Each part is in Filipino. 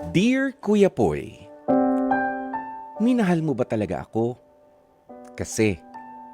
Dear Kuya Poy, minahal mo ba talaga ako? Kasi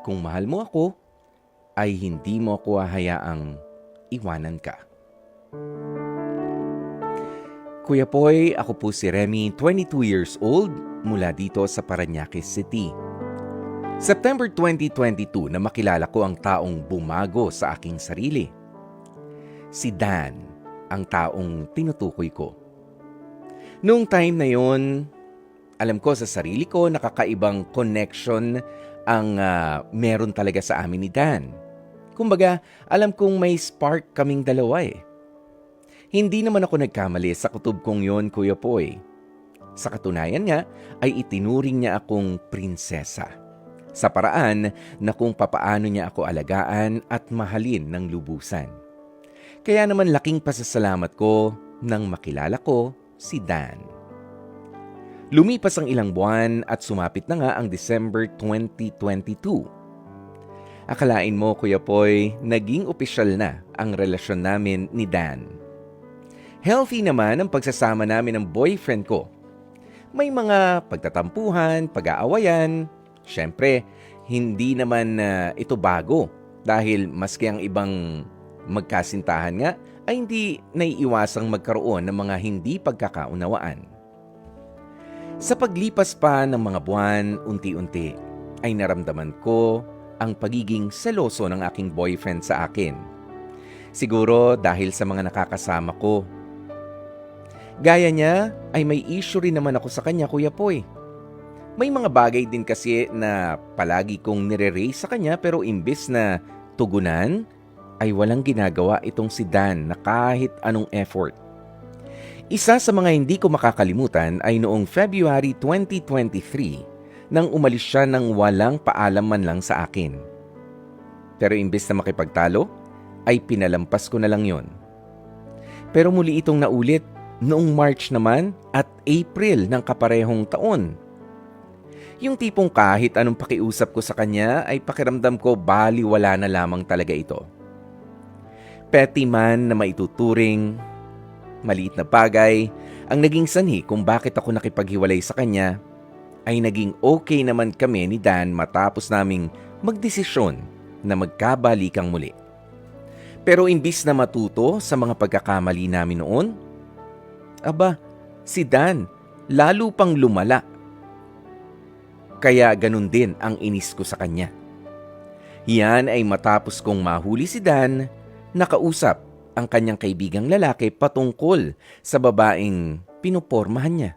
kung mahal mo ako, ay hindi mo ako hahayaang iwanan ka. Kuya Poy, ako po si Remy, 22 years old, mula dito sa Parañaque City. September 2022 na makilala ko ang taong bumago sa aking sarili. Si Dan, ang taong tinutukoy ko. Noong time na yon, alam ko sa sarili ko na kakaibang connection ang meron talaga sa amin ni Dan. Kumbaga, alam kong may spark kaming dalawa eh. Hindi naman ako nagkamali sa kutob kong yon, Kuya Poy. Sa katunayan nga, ay itinuring niya akong prinsesa. Sa paraan na kung papaano niya ako alagaan at mahalin ng lubusan. Kaya naman laking pasasalamat ko nang makilala ko si Dan. Lumipas ang ilang buwan at sumapit na nga ang December 2022. Akalain mo, Kuya Poy, naging opisyal na ang relasyon namin ni Dan. Healthy naman ang pagsasama namin ng boyfriend ko. May mga pagtatampuhan, pag-aawayan. Siyempre, hindi naman ito bago dahil maski ang ibang magkasintahan nga ay hindi naiiwasang magkaroon ng mga hindi pagkakaunawaan. Sa paglipas pa ng mga buwan, unti-unti ay naramdaman ko ang pagiging seloso ng aking boyfriend sa akin. Siguro dahil sa mga nakakasama ko. Gaya niya ay may issue rin naman ako sa kanya, Kuya Poy. May mga bagay din kasi na palagi kong nire-raise sa kanya pero imbes na tugunan, ay walang ginagawa itong si Dan na kahit anong effort. Isa sa mga hindi ko makakalimutan ay noong February 2023 nang umalis siya nang walang paalam man lang sa akin. Pero imbes na makipagtalo, ay pinalampas ko na lang yon. Pero muli itong naulit noong March naman at April ng kaparehong taon. Yung tipong kahit anong pakiusap ko sa kanya ay pakiramdam ko baliwala na lamang talaga ito. Petty man na maituturing, maliit na bagay, ang naging sanhi kung bakit ako nakipaghiwalay sa kanya ay naging okay naman kami ni Dan matapos naming magdesisyon na magkabalikang muli. Pero imbis na matuto sa mga pagkakamali namin noon, si Dan lalo pang lumala. Kaya ganun din ang inis ko sa kanya. Yan ay matapos kong mahuli si Dan, nakausap ang kanyang kaibigang lalaki patungkol sa babaeng pinupormahan niya.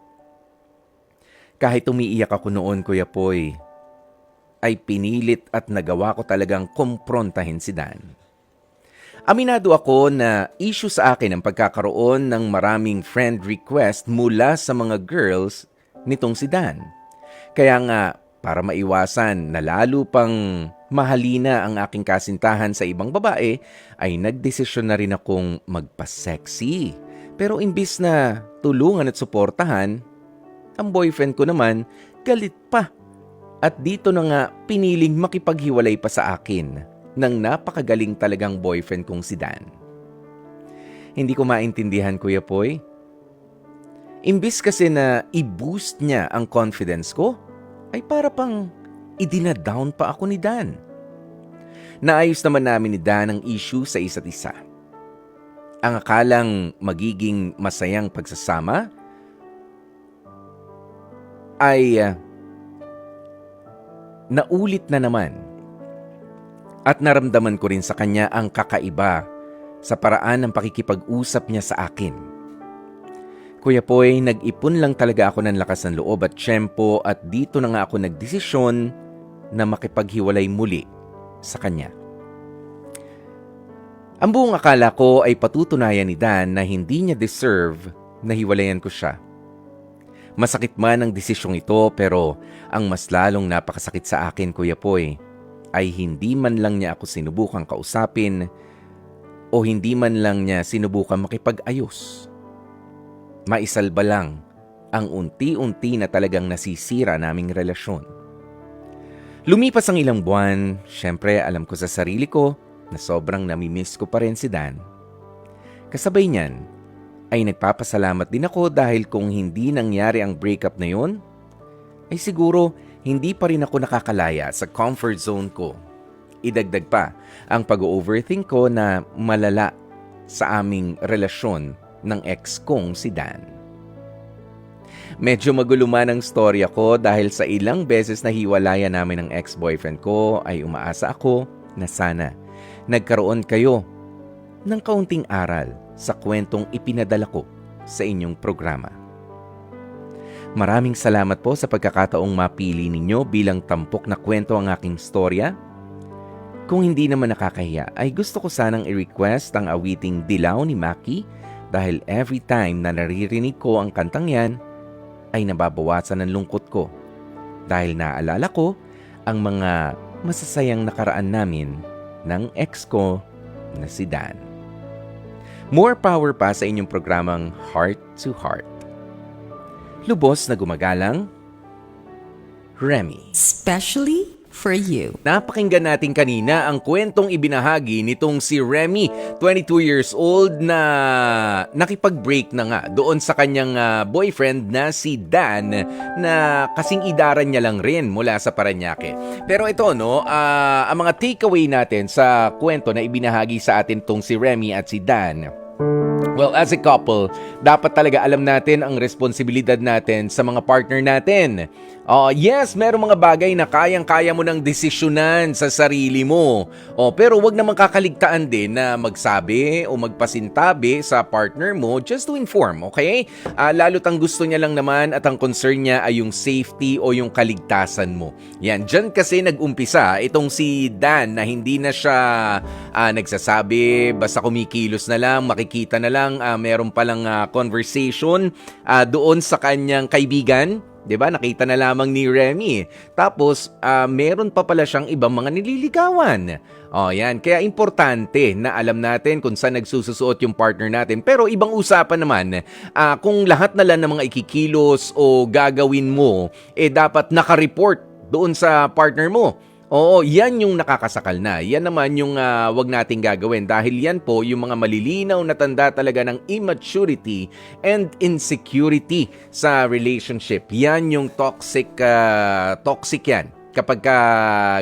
Kahit umiiyak ako noon, Kuya Poy, ay pinilit at nagawa ko talagang kumprontahin si Dan. Aminado ako na issue sa akin ang pagkakaroon ng maraming friend request mula sa mga girls nitong si Dan. Kaya nga, para maiwasan na lalo pang mahalina ang aking kasintahan sa ibang babae, ay nagdesisyon na rin akong magpa-sexy. Pero imbis na tulungan at suportahan, ang boyfriend ko naman galit pa. At dito na nga piniling makipaghiwalay pa sa akin ng napakagaling talagang boyfriend kong si Dan. Hindi ko maintindihan, Kuya Poy. Imbis kasi na i-boost niya ang confidence ko, ay para pang idinadown pa ako ni Dan. Naayos naman namin ni Dan ang issue sa isa't isa. Ang akalang magiging masayang pagsasama ay naulit na naman. At naramdaman ko rin sa kanya ang kakaiba sa paraan ng pakikipag-usap niya sa akin. Kuya Poy, nag-ipon lang talaga ako ng lakas ng loob at tiyempo at dito na nga ako nagdesisyon na makipaghiwalay muli sa kanya. Ang buong akala ko ay patutunayan ni Dan na hindi niya deserve na hiwalayan ko siya. Masakit man ang desisyong ito pero ang mas lalong napakasakit sa akin, Kuya Poy, ay hindi man lang niya ako sinubukang kausapin o hindi man lang niya sinubukang makipag-ayos. Maisalba lang ang unti-unti na talagang nasisira naming relasyon. Lumipas ang ilang buwan, syempre alam ko sa sarili ko na sobrang namimiss ko pa rin si Dan. Kasabay niyan ay nagpapasalamat din ako dahil kung hindi nangyari ang breakup na yun, ay siguro hindi pa rin ako nakakalaya sa comfort zone ko. Idagdag pa ang pag-overthink ko na malala sa aming relasyon ng ex kong si Dan. Medyo magulo man ang storya ko dahil sa ilang beses na hiwalayan namin ng ex-boyfriend ko ay umaasa ako na sana nagkaroon kayo ng kaunting aral sa kwentong ipinadala ko sa inyong programa. Maraming salamat po sa pagkakataong mapili ninyo bilang tampok na kwento ang aking storya. Kung hindi naman nakakahiya, ay gusto ko sanang i-request ang awiting Dilaw ni Maki dahil every time na naririnig ko ang kantang yan, ay nababawasan ang lungkot ko dahil naalala ko ang mga masasayang nakaraan namin ng ex ko na si Dan. More power pa sa inyong programang Heart to Heart. Lubos na gumagalang, Remy. Especially for you. Napakinggan natin kanina ang kwentong ibinahagi nitong si Remy, 22 years old na nakipag-break na nga doon sa kanyang boyfriend na si Dan na kasing idaran niya lang rin mula sa Parañaque. Pero ito ang mga takeaway natin sa kwento na ibinahagi sa atin tong si Remy at si Dan. Well, as a couple, dapat talaga alam natin ang responsibilidad natin sa mga partner natin. Yes, merong mga bagay na kayang-kaya mo ng desisyonan sa sarili mo. Pero wag naman kakaligtaan din na magsabi o magpasintabi sa partner mo just to inform, okay? Lalo't ang gusto niya lang naman at ang concern niya ay yung safety o yung kaligtasan mo. Yan, dyan kasi nag-umpisa itong si Dan na hindi na siya nagsasabi, basta kumikilos na lang, makikita na lang, meron palang conversation doon sa kanyang kaibigan. 'Di ba? Nakita na lamang ni Remy. Tapos, meron pa pala siyang ibang mga nililigawan. Yan. Kaya importante na alam natin kung saan nagsususuot yung partner natin. Pero ibang usapan naman, kung lahat na lang ng mga ikikilos o gagawin mo, dapat naka-report doon sa partner mo. Oo, yan yung nakakasakal na. Yan naman yung wag nating gagawin dahil yan po yung mga malilinaw na tanda talaga ng immaturity and insecurity sa relationship. Yan yung toxic yan. Kapag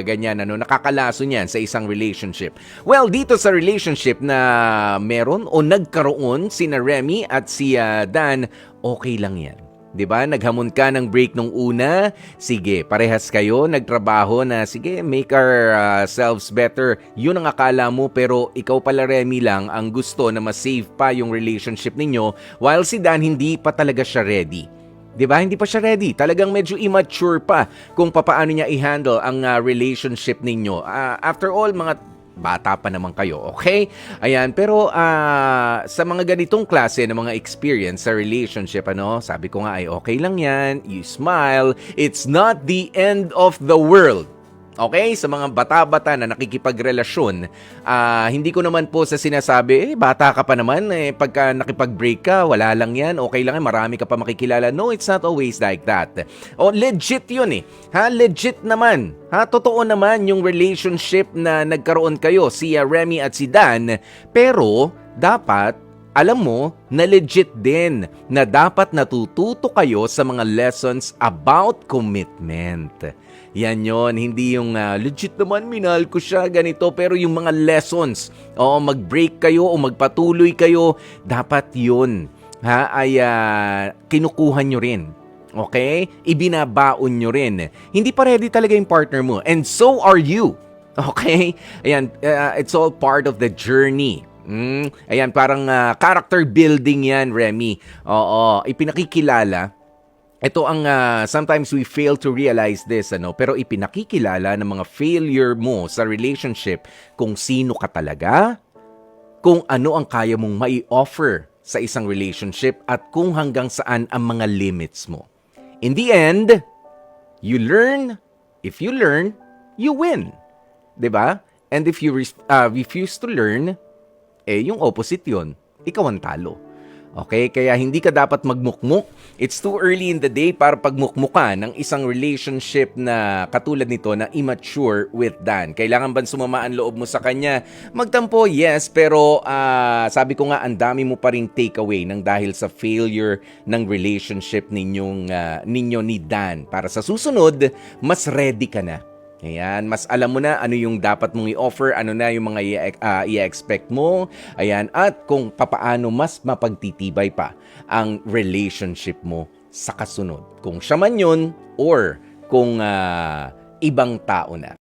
ganyan, nakakalaso niyan sa isang relationship. Well, dito sa relationship na meron o nagkaroon sina Remy at si Dan, okay lang yan. 'Di ba? Naghamon ka ng break nung una. Sige, parehas kayo nagtrabaho na sige, make ourselves better. 'Yun ang akala mo pero ikaw pala Remy lang ang gusto na ma-save pa yung relationship ninyo while si Dan hindi pa talaga siya ready. 'Di ba? Hindi pa siya ready. Talagang medyo immature pa kung paano niya i-handle ang relationship ninyo. After all, mga bata pa naman kayo, okay? Ayan, pero sa mga ganitong klase ng mga experience sa relationship, sabi ko nga ay okay lang yan, you smile, it's not the end of the world. Okay? Sa mga bata-bata na nakikipagrelasyon, hindi ko naman po sa sinasabi, bata ka pa naman, pagka nakipag-break ka, wala lang yan, okay lang yan, marami ka pa makikilala. No, it's not always like that. Legit yun legit naman. Totoo naman yung relationship na nagkaroon kayo, si Remy at si Dan, pero dapat alam mo na legit din na dapat natututo kayo sa mga lessons about commitment. Yan yon, hindi yung legit naman minahal ko siya ganito, pero yung mga lessons, mag-break kayo o magpatuloy kayo, dapat yun ay kinukuha nyo rin. Okay? Ibinabaon nyo rin. Hindi pa ready talaga yung partner mo. And so are you. Okay? Ayan, it's all part of the journey. Ayan, parang character building yan, Remy. Oo, ipinakikilala. Ito ang sometimes we fail to realize this, pero ipinakikilala ng mga failure mo sa relationship kung sino ka talaga, kung ano ang kaya mong mai-offer sa isang relationship at kung hanggang saan ang mga limits mo. In the end, you learn. If you learn, you win. 'Di ba? And if you refuse to learn, yung opposite yun. Ikaw ang talo. Okay? Kaya hindi ka dapat magmukmuk. It's too early in the day para pagmukmukan ng isang relationship na katulad nito na immature with Dan. Kailangan ba sumama ang loob mo sa kanya? Magtampo, yes, pero sabi ko nga, ang dami mo pa ring takeaway nang dahil sa failure ng relationship ninyo ni Dan. Para sa susunod, mas ready ka na. Ayan, mas alam mo na ano yung dapat mong i-offer, ano na yung mga i-expect mo. Ayan, at kung papaano mas mapagtitibay pa ang relationship mo sa kasunod. Kung siya man yun or kung ibang tao na.